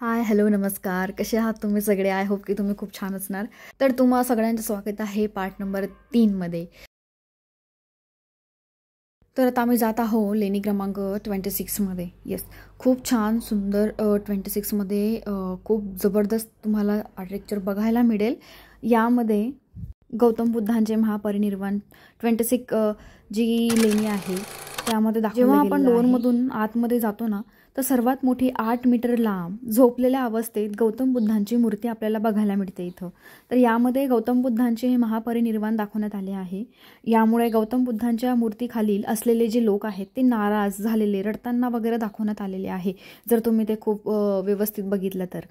हाय, hello, नमस्कार. कसे आहात तुम्ही सगळे? आय होप की तुम्ही खूप छान असणार. तर तुम्हा सगळ्यांचं स्वागत आहे पार्ट नंबर 3मध्ये. तर आता आम्ही जात आहोत लेणी क्रमांक 26मध्ये. येस, खूप छान सुंदर 26मध्ये खूप जबरदस्त तुम्हाला आर्किटेक्चर बघायला मिळेल. यामध्ये गौतम बुद्धांचे महापरिनिर्वाण 26 जी लेणी आहे त्यामध्ये जेव्हा आपण डोअरमधून आतमध्ये जातो ना, तर सर्वात मोठी 8 मीटर लांब झोपलेल्या अवस्थेत गौतम बुद्धांची मूर्ती आपल्याला बघायला मिळते इथं. तर यामध्ये गौतम बुद्धांचे हे महापरिनिर्वाण दाखवण्यात आले आहे. यामुळे गौतम बुद्धांच्या मूर्तीखालील असलेले जे लोक आहेत ते नाराज झालेले, रडताना वगैरे दाखवण्यात आलेले आहे. जर तुम्ही ते खूप व्यवस्थित बघितलं तर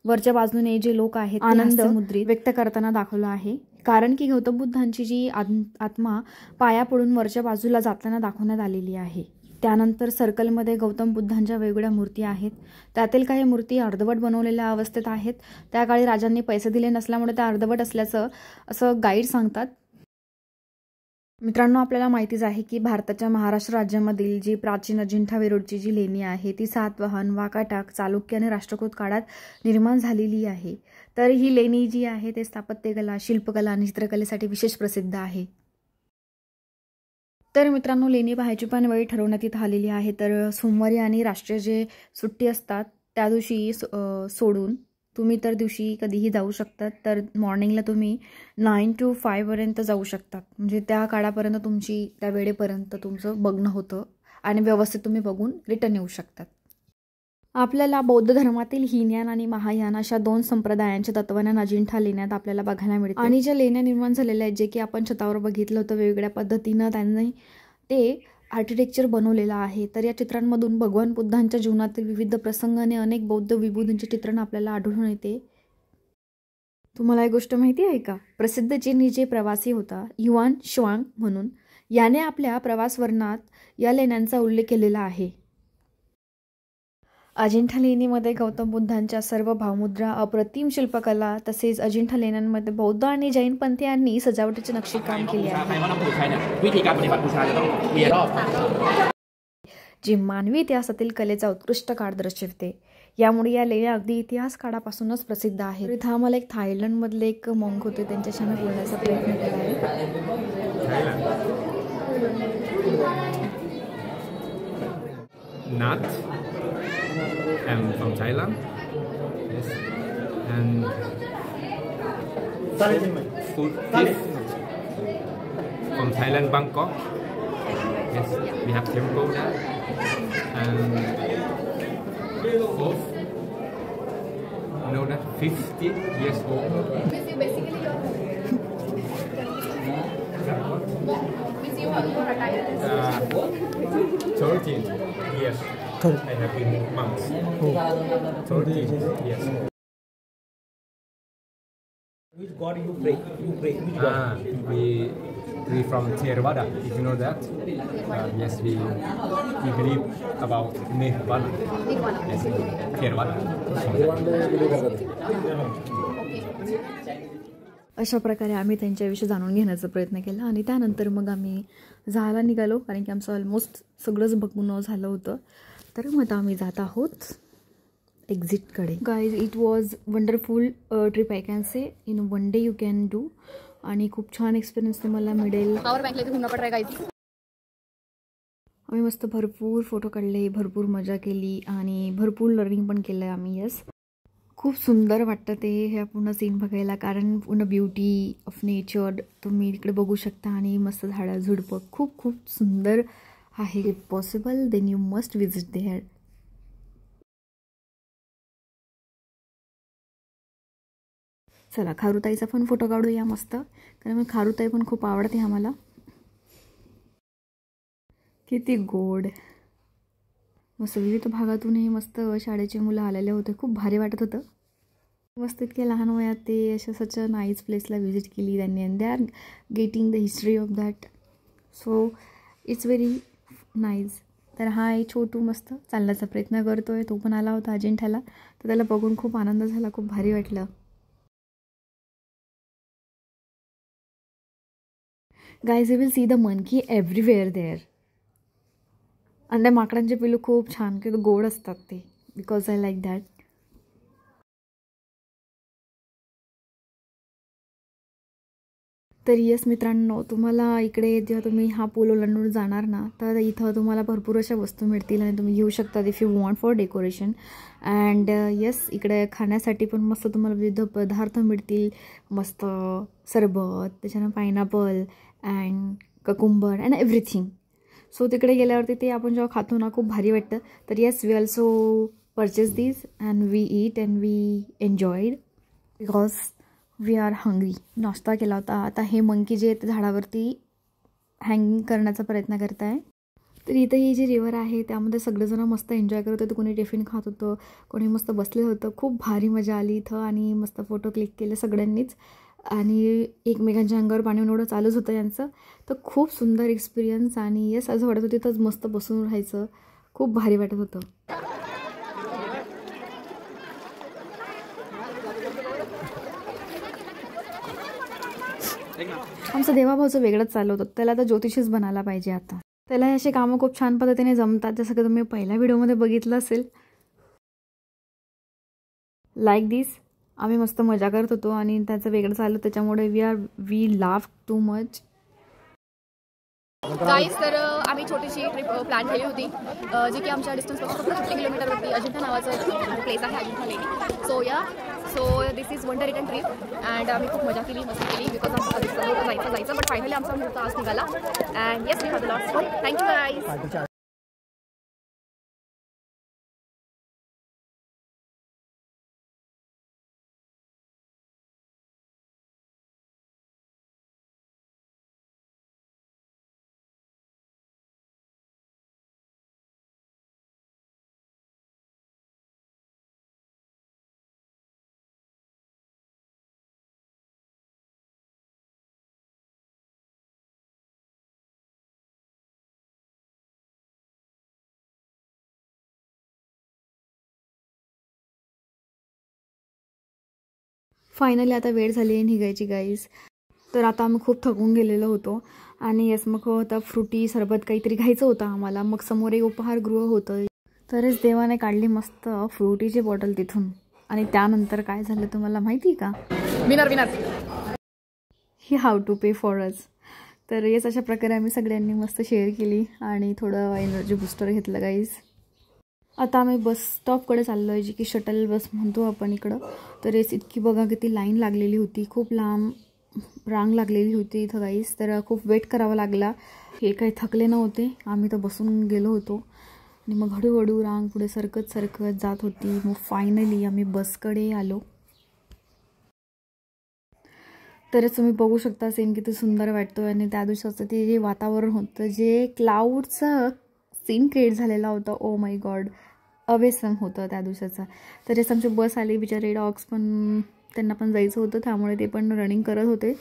वरच्या बाजूने जे लोक आहेत आनंद मुद्रित व्यक्त करताना दाखवलं आहे. कारण की गौतम बुद्धांची जी आत्मा पाया पडून वरच्या बाजूला जाताना दाखवण्यात आलेली आहे. त्यानंतर सर्कलमध्ये गौतम बुद्धांच्या वेगवेगळ्या मूर्ती आहेत. त्यातील काही मूर्ती अर्धवट बनवलेल्या अवस्थेत आहेत. त्या काळी राजांनी पैसे दिले नसल्यामुळे त्या अर्धवट असल्याचं असं गाईड सांगतात. मित्रांनो, आपल्याला माहितीच आहे की भारताच्या महाराष्ट्र राज्यामधील जी प्राचीन अजिंठा वेरूळची जी लेणी आहे ती सातवाहन, वाकाटक, चालुक्य आणि राष्ट्रकूट काळात निर्माण झालेली आहे. तर ही लेणी जी आहे ते स्थापत्यकला, शिल्पकला आणि चित्रकलेसाठी विशेष प्रसिद्ध आहे. तर मित्रांनो, लेणी पाहायची पण वेळ ठरवण्यात येत आलेली आहे. तर सोमवारी आणि राष्ट्रीय जे सुट्टी असतात त्या दिवशी सोडून तुम्ही तर दिवशी कधीही जाऊ शकतात. तर मॉर्निंगला तुम्ही 9 to 5 पर्यंत जाऊ शकतात. म्हणजे त्या काळापर्यंत तुमची त्या वेळेपर्यंत तुमचं बघणं होतं आणि व्यवस्थित तुम्ही बघून रिटर्न येऊ शकतात. आपल्याला बौद्ध धर्मातील हीनयान आणि महायान अशा 2 संप्रदायांच्या तत्वज्ञान अजिंठा लेण्यात आपल्याला बघायला मिळते. आणि ज्या लेण्या निर्माण झालेल्या आहेत जे की आपण छतावर बघितलं होतं, वेगवेगळ्या पद्धतीनं त्यांनी ते आर्किटेक्चर बनवलेलं आहे. तर या चित्रांमधून भगवान बुद्धांच्या जीवनातील विविध प्रसंग आणि अनेक बौद्ध विभूतींचे चित्रण आपल्याला आढळून येते. तुम्हाला एक गोष्ट माहिती आहे का? प्रसिद्ध चीनी जे प्रवासी होता युआन शुआंग म्हणून, याने आपल्या प्रवासवर्णनात या लेण्यांचा उल्लेख केलेला आहे. अजिंठा लेणीमध्ये गौतम बुद्धांच्या सर्व भावमुद्रा, अप्रतिम शिल्पकला तसेच अजिंठा लेण्यांमध्ये बौद्ध आणि जैन पंथीयांनी सजावटीचे नक्षीकाम केले आहे. जे मानवी इतिहासातील कलेचा उत्कृष्ट काळ दर्शवते. यामुळे या लेण्या अगदी इतिहास काळापासूनच प्रसिद्ध आहेत. इथं आम्हाला एक थायलंडमधले एक मॉन्क होते, त्यांच्याशी आम्ही बोलण्याचा प्रयत्न केला आहे. Nat. I'm from Thailand. Yes. And food from Thailand, Bangkok. Yes, we have temple there. And fourth, you know that 50 years old. Basically, your attire is 13 years. I have been monks. 13 years. Which God you pray? You pray which God? We from Theravada, if you know that. Yes, we believe about Nirvana. Yes, Theravada. अशा प्रकारे आम्ही त्यांच्याविषयी जाणून घेण्याचा प्रयत्न केला आणि त्यानंतर मग आम्ही जायला निघालो, कारण की आमचं ऑलमोस्ट सगळंच बघून झालं होतं. तर मग आता आम्ही जात आहोत एक्झिटकडे. Guys, it was wonderful trip, I can say in one day you can do. आणि खूप छान एक्सपिरियन्स तुम्हाला मिळेल. आम्ही मस्त भरपूर फोटो काढले, भरपूर मजा केली आणि भरपूर लर्निंग पण केलं आम्ही. येस, खूप सुंदर वाटतं ते हे पूर्ण सीन बघायला, कारण पूर्ण ब्युटी ऑफ नेचर तुम्ही तिकडे बघू शकता आणि मस्त झाडं झुडपं खूप खूप सुंदर आहे. If possible then you must visit there. चला, खारुताईचा पण फोटो काढूया मस्त, कारण मग खारुताई पण खूप आवडते आम्हाला. किती गोड. मस्त विविध भागातूनही मस्त शाळेचे मुलं आलेले होते. खूप भारी वाटत होतं. मस्त इतक्या लहान वयात ते अशा सच अ नाईस प्लेसला व्हिजिट केली त्यांनी, and they are getting the history of that. So it's very nice. तर हा एक छोटू मस्त चालण्याचा प्रयत्न करतोय. तो पण आला होता अजिंठ्याला, तर त्याला बघून खूप आनंद झाला, खूप भारी वाटलं. Guys, you will see the monkey everywhere there. आणि त्या माकडांचे पिल्लू खूप छान, की गोड असतात ते, बिकॉज आय लाईक दॅट. तर येस मित्रांनो, तुम्हाला इकडे जेव्हा तुम्ही हा पूल ओलांडून जाणार ना, तर इथं तुम्हाला भरपूर अशा वस्तू मिळतील आणि तुम्ही घेऊ शकता if you want for decoration. And yes, इकडे खाण्यासाठी पण मस्त तुम्हाला विविध पदार्थ मिळतील. मस्त सरबत, त्याच्यानं pineapple and cucumber and everything. So तिकडे गेल्यावरती ते आपण जेव्हा खातो ना, खूप भारी वाटतं. तर yes, we also purchase this and we eat and we enjoyed because we are hungry. नाश्ता केला होता. आता हे मंकी जे ते झाडावरती हँगिंग करण्याचा प्रयत्न करत आहे. तर इथं ही जी रिव्हर आहे त्यामध्ये सगळेजण मस्त एन्जॉय करत होते. कोणी टिफिन खात होतं, कोणी मस्त बसलेलं होतं. खूप भारी मजा आली इथं आणि मस्त फोटो क्लिक केले सगळ्यांनीच. आणि एकमेकांच्या अंगावर पाणी एवढं चालूच होतं यांचं. तर खूप सुंदर एक्सपिरियन्स. आणि येस, असं वाटत होतं तिथंच मस्त बसून राहायचं. खूप भारी वाटत होतं. आमचं देवाभाऊचं वेगळंच चालू होतं. त्याला आता ज्योतिषीच बनायला पाहिजे. आता त्याला असे कामं खूप छान पद्धतीने जमतात, जसं की तुम्ही पहिल्या व्हिडिओमध्ये बघितलं असेल. लाईक दिस, आम्ही मस्त मजा करत होतो आणि त्याचं वेगळं चालू, त्याच्यामुळे वी लाव्ह टू मच. गाईज, तर आम्ही छोटीशी ट्रिप प्लॅन केली होती, जी की आमच्या डिस्टन्सपासून फक्त 50 किलोमीटरवरती अजिंठा नावाचं प्लेस आहे, अजिंठा लेणी. So this is one day return trip and आम्ही खूप मजा केली, मस्ती केली. बिकॉज आमचं जायचं बट फायनली आमचा मुहूर्त आज निघाला. And yes, we have lots fun. Thank you guys. Finally आता वेळ झाली आहे निघायची गाईज. तर आता आम्ही खूप थकून गेलेलो होतो आणि येस, मग आता फ्रुटी सरबत काहीतरी घ्यायचं होतं आम्हाला. मग समोर एक उपहारगृह होतं. तरच देवाने काढली मस्त फ्रुटीची बॉटल तिथून. आणि त्यानंतर काय झालं तुम्हाला माहिती का? विनर ही how to pay for us. तर येस, अशा प्रकारे आम्ही सगळ्यांनी मस्त शेअर केली आणि थोडं एनर्जी बूस्टर घेतलं गाईज. आता आम्ही बस स्टॉपकडे चाललो आहे, जी की शटल बस म्हणतो आपण इकडं. तर येस, इतकी बघा किती लाईन लागलेली होती, खूप लांब रांग लागलेली होती इथं गाईज. तर खूप वेट करावा लागला. हे काही थकले नव्हते, आम्ही तर बसून गेलो होतो. आणि मग हळूहळू रांग पुढे सरकत जात होती. मग फायनली आम्ही बसकडे आलो. तरच तुम्ही बघू शकता सीन किती सुंदर वाटतो. आणि त्या दिवसाचं ते जे वातावरण होतं, जे क्लाउडचं सीन क्रिएट झालेला होता, ओ माय गॉड, अवेसम होतं त्या दिवसाचा. तर हेच आमची बस आली. बिचारे डॉग्स पण, त्यांना पण जायचं होतं, त्यामुळे ते पण रनिंग करत होते.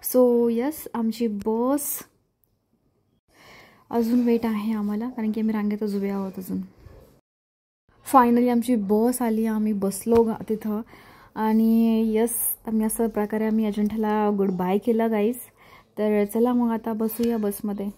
सो यस, आमची बस अजून वेट आहे आम्हाला, कारण की आम्ही रांगेतच उभे आहोत अजून. फायनली आमची बस आली, आम्ही बसलो तिथं. आणि यस, आम्ही असं प्रकारे आम्ही अजिंठाला गुड बाय केला गाईज. तर चला मग आता बसूया बसमध्ये.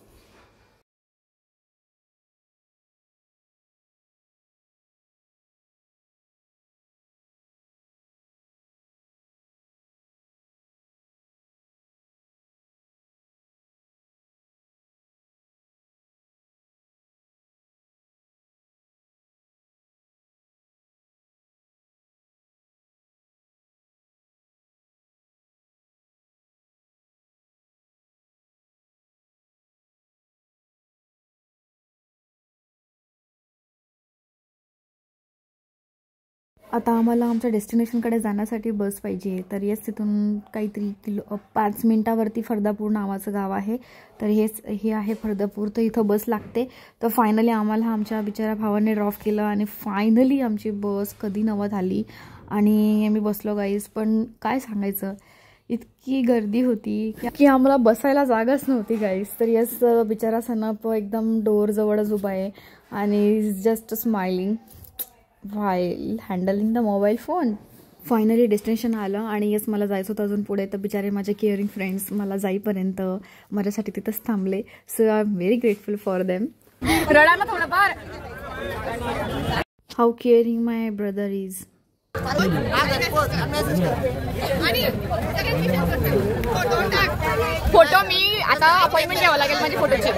आता आम्हाला आमच्या डेस्टिनेशनकडे जाण्यासाठी बस पाहिजे. तर येस, तिथून काहीतरी 5 मिनटावरती फर्दापूर नावाचं गाव आहे. तर हे आहे फर्दापूर. तर इथं बस लागते. तर फायनली आम्हाला आमच्या बिचारा भावाने ड्रॉप केलं आणि फायनली आमची बस कधी नवत आली आणि आम्ही बसलो गाईज. पण काय सांगायचं, इतकी गर्दी होती की आम्हाला बसायला जागाच नव्हती गाईज. तर येस, बिचारा सनप एकदम डोअरजवळच उभा आहे आणि just smiling while handling the mobile phone. Finally destination आलं आणि येस, मला जायचं होतं अजून पुढे. तर बिचारे माझे केअरिंग फ्रेंड्स मला जाईपर्यंत माझ्यासाठी तिथंच थांबले. So I am very grateful for them. How caring my brother is. Photo मी आता अपॉइंटमेंट घ्यावं लागेल माझी फोटोची.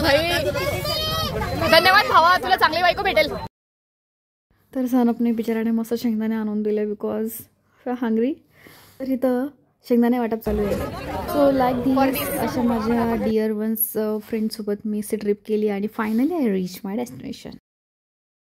भाई धन्यवाद भावा, तुला चांगली बायको भेटेल. तर सनपने बिचाराने मस्त शेंगदाणे आणून दिले बिकॉज हंग्री. तर इथं शेंगदाणे वाटप चालू आहे. सो लाईक दिस अशा माझ्या डिअर वन्स फ्रेंडसोबत मी ट्रिप केली आणि finally I reach my destination.